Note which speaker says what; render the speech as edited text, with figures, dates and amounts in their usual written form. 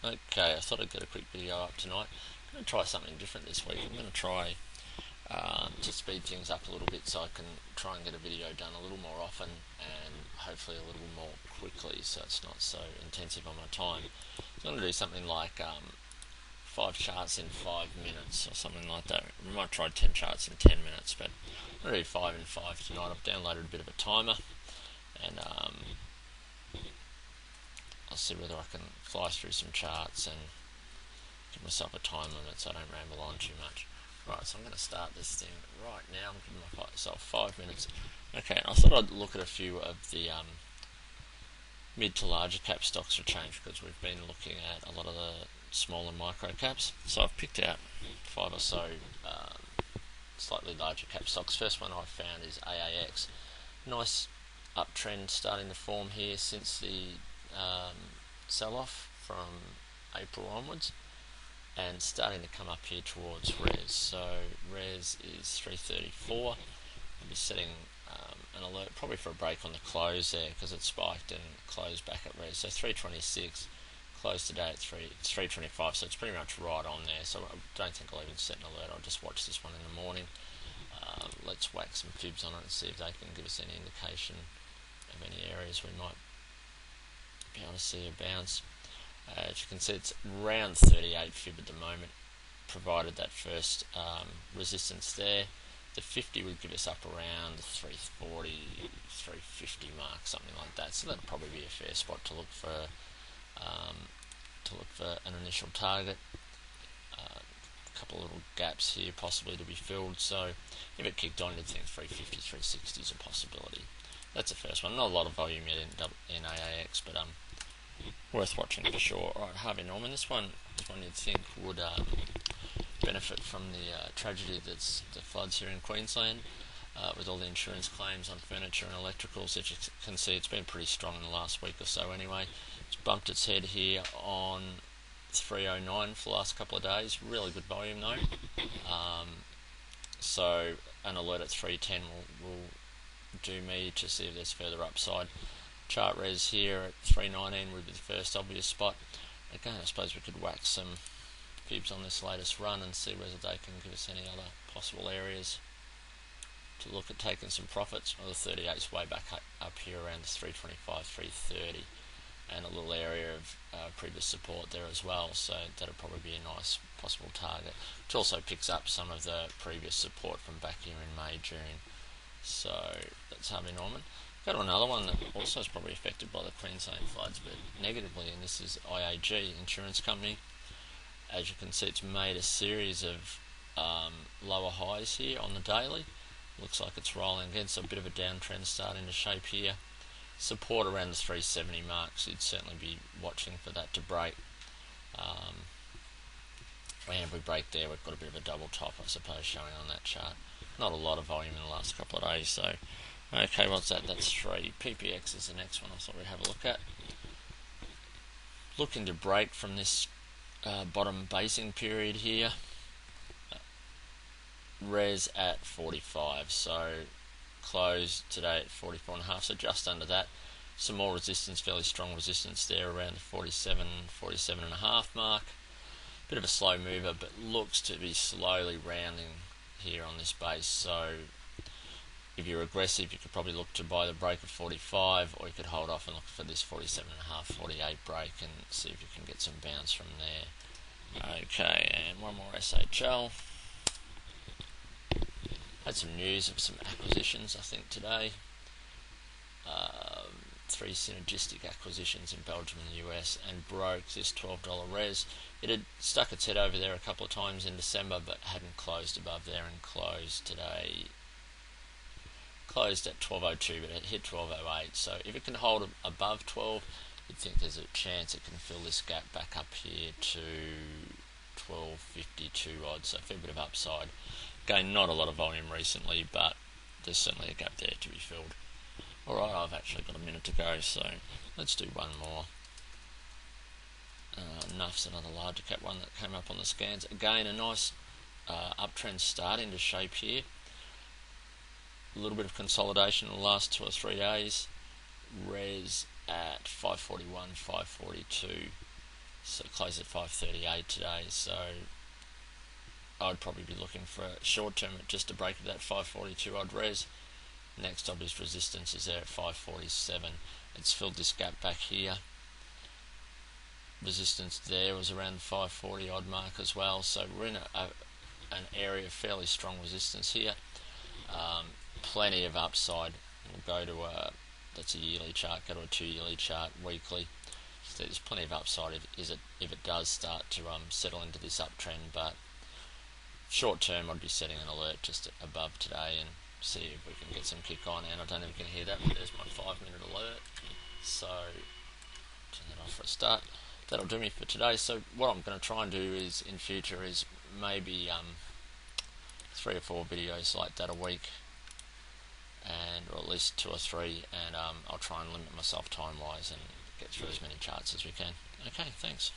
Speaker 1: Okay, I thought I'd get a quick video up tonight. I'm going to try something different this week. I'm going to try to speed things up a little bit so I can try and get a video done a little more often and hopefully a little more quickly so it's not so intensive on my time. So I'm going to do something like 5 charts in 5 minutes or something like that. We might try 10 charts in 10 minutes, but I'm going to do 5 in 5 tonight. I've downloaded a bit of a timer and I'll see whether I can fly through some charts and give myself a time limit so I don't ramble on too much. Right, so I'm going to start this thing right now. I'm giving myself 5 minutes. Okay, I thought I'd look at a few of the mid to larger cap stocks for change because we've been looking at a lot of the small and micro caps. So I've picked out 5 or so slightly larger cap stocks. First one I've found is AAX. Nice uptrend starting to form here since the sell-off from April onwards, and starting to come up here towards res. So res is 334. I'll be setting an alert probably for a break on the close there because it spiked and closed back at res. So 326, closed today at 325. So it's pretty much right on there. So I don't think I'll even set an alert. I'll just watch this one in the morning. Let's whack some fibs on it and see if they can give us any indication of any areas we might be able to see a bounce. As you can see, it's around 38 fib at the moment, provided that first resistance there. The 50 would give us up around the 340, 350 mark, something like that. So that'd probably be a fair spot to look for an initial target. A couple of little gaps here possibly to be filled. So if it kicked on, you'd think 350, 360 is a possibility. That's the first one. Not a lot of volume yet in AAX, but worth watching for sure. Alright, Harvey Norman. This one you'd think would benefit from the tragedy that's the floods here in Queensland, with all the insurance claims on furniture and electricals. As you can see, it's been pretty strong in the last week or so anyway. It's bumped its head here on 309 for the last couple of days. Really good volume though. So an alert at 310 will do me to see if there's further upside. Chart res here at 319 would be the first obvious spot. Again, I suppose we could whack some fibs on this latest run and see whether they can give us any other possible areas to look at taking some profits. Well, the 38's way back up here around the 325, 330, and a little area of previous support there as well, so that'll probably be a nice possible target, which also picks up some of the previous support from back here in May, June. So that's Harvey Norman. Go to another one that also is probably affected by the Queensland floods, but negatively, and this is IAG, insurance company. As you can see, it's made a series of lower highs here on the daily. Looks like it's rolling again, so a bit of a downtrend starting to shape here. Support around the 370 mark, so you'd certainly be watching for that to break. And if we break there, we've got a bit of a double top, I suppose, showing on that chart. Not a lot of volume in the last couple of days, so okay, what's that? That's 3. PPX is the next one I thought we'd have a look at. Looking to break from this bottom basing period here. Res at 45, so closed today at 44.5, so just under that. Some more resistance, fairly strong resistance there around the 47, 47.5 mark. Bit of a slow mover, but looks to be slowly rounding here on this base, so if you're aggressive, you could probably look to buy the break of 45, or you could hold off and look for this 47.5, 48 break and see if you can get some bounce from there. Okay, and one more SHL. Had some news of some acquisitions, I think, today. 3 synergistic acquisitions in Belgium and the US, and broke this $12 res. It had stuck its head over there a couple of times in December, but hadn't closed above there, and closed today. Closed at 12.02, but it hit 12.08. So if it can hold above 12, you'd think there's a chance it can fill this gap back up here to 12.52 odd. So a fair bit of upside. Again, not a lot of volume recently, but there's certainly a gap there to be filled. Alright, I've actually got a minute to go, so let's do one more. Nuff's another larger cap one that came up on the scans. Again, a nice uptrend starting to shape here. A little bit of consolidation in the last 2 or 3 days. Res at 541, 542. So it closed at 538 today, so I'd probably be looking for a short term at just a break of that 542 odd res. Next obvious resistance is there at 547. It's filled this gap back here. Resistance there was around the 540 odd mark as well, so we're in an area of fairly strong resistance here. Plenty of upside. We'll go to that's a yearly chart, go to a 2 yearly chart, weekly. So there's plenty of upside if it does start to settle into this uptrend, but short term I'd be setting an alert just above today and see if we can get some kick on. And I don't know if you can hear that, but there's my 5-minute alert, so turn that off for a start. That'll do me for today. So what I'm going to try and do is in future is maybe 3 or 4 videos like that a week, or at least 2 or 3, and I'll try and limit myself time wise and get through as many charts as we can. Okay, thanks.